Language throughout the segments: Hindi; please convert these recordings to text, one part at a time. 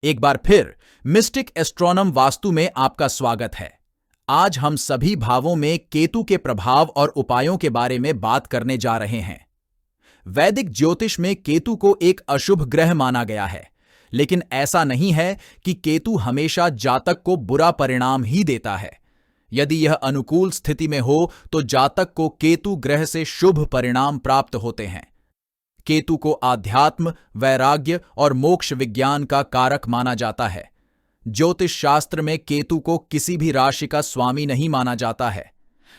एक बार फिर मिस्टिक एस्ट्रोनॉम वास्तु में आपका स्वागत है। आज हम सभी भावों में केतु के प्रभाव और उपायों के बारे में बात करने जा रहे हैं। वैदिक ज्योतिष में केतु को एक अशुभ ग्रह माना गया है, लेकिन ऐसा नहीं है कि केतु हमेशा जातक को बुरा परिणाम ही देता है। यदि यह अनुकूल स्थिति में हो तो जातक को केतु ग्रह से शुभ परिणाम प्राप्त होते हैं। केतु को आध्यात्म, वैराग्य और मोक्ष विज्ञान का कारक माना जाता है। ज्योतिष शास्त्र में केतु को किसी भी राशि का स्वामी नहीं माना जाता है,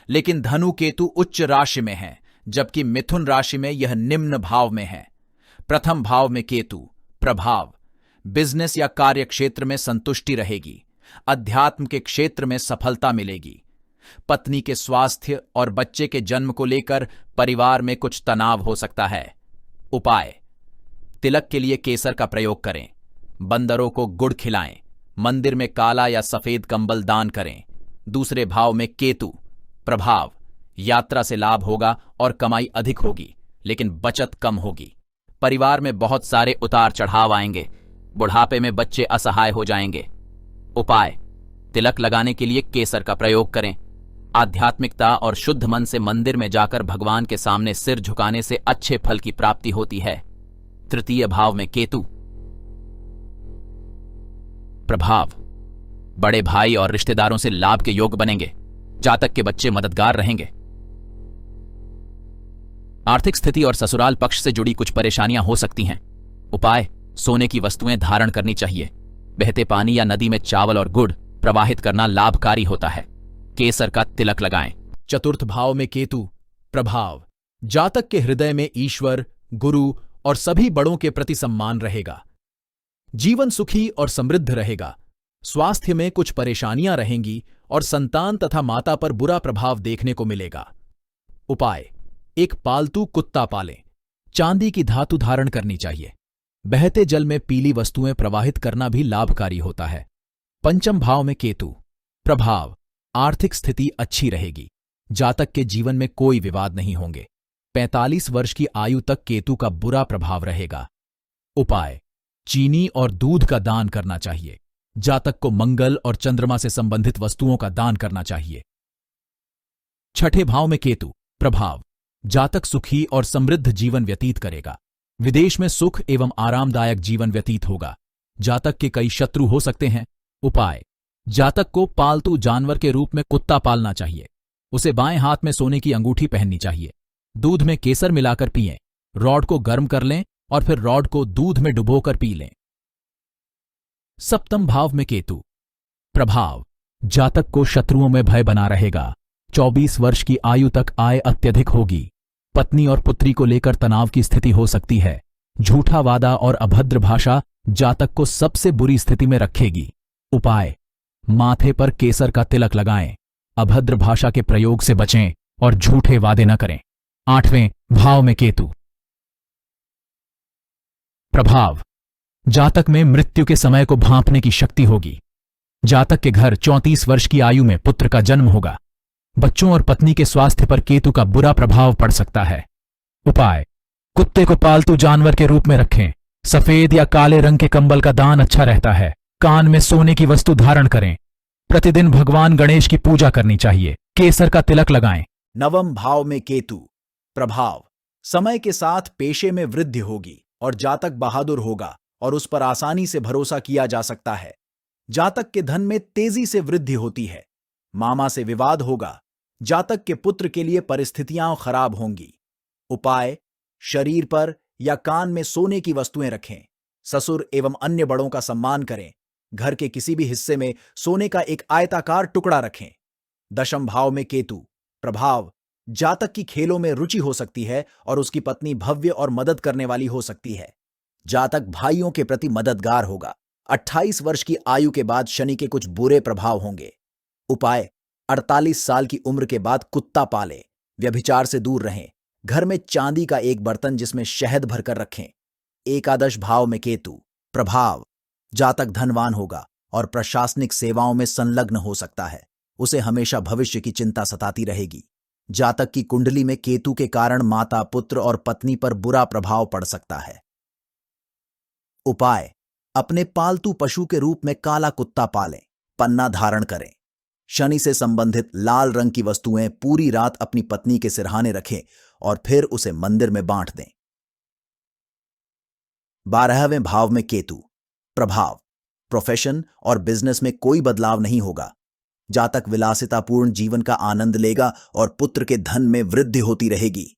लेकिन धनु केतु उच्च राशि में है, जबकि मिथुन राशि में यह निम्न भाव में है। प्रथम भाव में केतु प्रभाव, बिजनेस या कार्य क्षेत्र में संतुष्टि रहेगी, अध्यात्म के क्षेत्र में सफलता मिलेगी। पत्नी के स्वास्थ्य और बच्चे के जन्म को लेकर परिवार में कुछ तनाव हो सकता है। उपाय: तिलक के लिए केसर का प्रयोग करें, बंदरों को गुड़ खिलाएं, मंदिर में काला या सफेद कंबल दान करें। दूसरे भाव में केतु प्रभाव, यात्रा से लाभ होगा और कमाई अधिक होगी, लेकिन बचत कम होगी। परिवार में बहुत सारे उतार चढ़ाव आएंगे, बुढ़ापे में बच्चे असहाय हो जाएंगे। उपाय: तिलक लगाने के लिए केसर का प्रयोग करें। आध्यात्मिकता और शुद्ध मन से मंदिर में जाकर भगवान के सामने सिर झुकाने से अच्छे फल की प्राप्ति होती है। तृतीय भाव में केतु प्रभाव, बड़े भाई और रिश्तेदारों से लाभ के योग बनेंगे, जातक के बच्चे मददगार रहेंगे। आर्थिक स्थिति और ससुराल पक्ष से जुड़ी कुछ परेशानियां हो सकती हैं। उपाय: सोने की वस्तुएं धारण करनी चाहिए। बहते पानी या नदी में चावल और गुड़ प्रवाहित करना लाभकारी होता है। केसर का तिलक लगाएं। चतुर्थ भाव में केतु प्रभाव, जातक के हृदय में ईश्वर, गुरु और सभी बड़ों के प्रति सम्मान रहेगा। जीवन सुखी और समृद्ध रहेगा। स्वास्थ्य में कुछ परेशानियां रहेंगी और संतान तथा माता पर बुरा प्रभाव देखने को मिलेगा। उपाय: एक पालतू कुत्ता पालें। चांदी की धातु धारण करनी चाहिए। बहते जल में पीली वस्तुएं प्रवाहित करना भी लाभकारी होता है। पंचम भाव में केतु प्रभाव, आर्थिक स्थिति अच्छी रहेगी। जातक के जीवन में कोई विवाद नहीं होंगे। 45 वर्ष की आयु तक केतु का बुरा प्रभाव रहेगा। उपाय: चीनी और दूध का दान करना चाहिए। जातक को मंगल और चंद्रमा से संबंधित वस्तुओं का दान करना चाहिए। छठे भाव में केतु प्रभाव, जातक सुखी और समृद्ध जीवन व्यतीत करेगा। विदेश में सुख एवं आरामदायक जीवन व्यतीत होगा। जातक के कई शत्रु हो सकते हैं। उपाय: जातक को पालतू जानवर के रूप में कुत्ता पालना चाहिए। उसे बाएं हाथ में सोने की अंगूठी पहननी चाहिए। दूध में केसर मिलाकर पिएं। रॉड को गर्म कर लें और फिर रॉड को दूध में डुबोकर पी लें। सप्तम भाव में केतु प्रभाव, जातक को शत्रुओं में भय बना रहेगा। 24 वर्ष की आयु तक आय अत्यधिक होगी। पत्नी और पुत्री को लेकर तनाव की स्थिति हो सकती है। झूठा वादा और अभद्र भाषा जातक को सबसे बुरी स्थिति में रखेगी। उपाय: माथे पर केसर का तिलक लगाएं। अभद्र भाषा के प्रयोग से बचें और झूठे वादे न करें। आठवें भाव में केतु प्रभाव, जातक में मृत्यु के समय को भांपने की शक्ति होगी। जातक के घर 34 वर्ष की आयु में पुत्र का जन्म होगा। बच्चों और पत्नी के स्वास्थ्य पर केतु का बुरा प्रभाव पड़ सकता है। उपाय: कुत्ते को पालतू जानवर के रूप में रखें। सफेद या काले रंग के कंबल का दान अच्छा रहता है। कान में सोने की वस्तु धारण करें। प्रतिदिन भगवान गणेश की पूजा करनी चाहिए। केसर का तिलक लगाएं। नवम भाव में केतु प्रभाव, समय के साथ पेशे में वृद्धि होगी और जातक बहादुर होगा और उस पर आसानी से भरोसा किया जा सकता है। जातक के धन में तेजी से वृद्धि होती है। मामा से विवाद होगा। जातक के पुत्र के लिए परिस्थितियां खराब होंगी। उपाय: शरीर पर या कान में सोने की वस्तुएं रखें। ससुर एवं अन्य बड़ों का सम्मान करें। घर के किसी भी हिस्से में सोने का एक आयताकार टुकड़ा रखें। दशम भाव में केतु प्रभाव, जातक की खेलों में रुचि हो सकती है और उसकी पत्नी भव्य और मदद करने वाली हो सकती है। जातक भाइयों के प्रति मददगार होगा। 28 वर्ष की आयु के बाद शनि के कुछ बुरे प्रभाव होंगे। उपाय: 48 साल की उम्र के बाद कुत्ता पालें। व्यभिचार से दूर रहें। घर में चांदी का एक बर्तन जिसमें शहद भरकर रखें। एकादश भाव में केतु प्रभाव, जातक धनवान होगा और प्रशासनिक सेवाओं में संलग्न हो सकता है। उसे हमेशा भविष्य की चिंता सताती रहेगी। जातक की कुंडली में केतु के कारण माता, पुत्र और पत्नी पर बुरा प्रभाव पड़ सकता है। उपाय: अपने पालतू पशु के रूप में काला कुत्ता पालें, पन्ना धारण करें। शनि से संबंधित लाल रंग की वस्तुएं पूरी रात अपनी पत्नी के सिरहाने रखें और फिर उसे मंदिर में बांट दें। 12वें भाव में केतु। प्रभाव, प्रोफेशन और बिजनेस में कोई बदलाव नहीं होगा। जातक विलासितापूर्ण जीवन का आनंद लेगा और पुत्र के धन में वृद्धि होती रहेगी।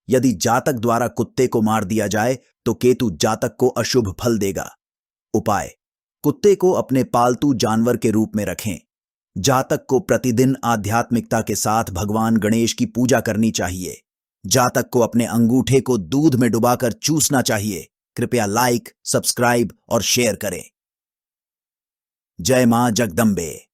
यदि जातक द्वारा कुत्ते को मार दिया जाए तो केतु जातक को अशुभ फल देगा। उपाय, कुत्ते को अपने पालतू जानवर के रूप में रखें। जातक को प्रतिदिन आध्यात्मिकता के साथ भगवान गणेश की पूजा करनी चाहिए। जातक को अपने अंगूठे को दूध में डुबाकर चूसना चाहिए। कृपया लाइक, सब्सक्राइब और शेयर करें। जय मां जगदंबे।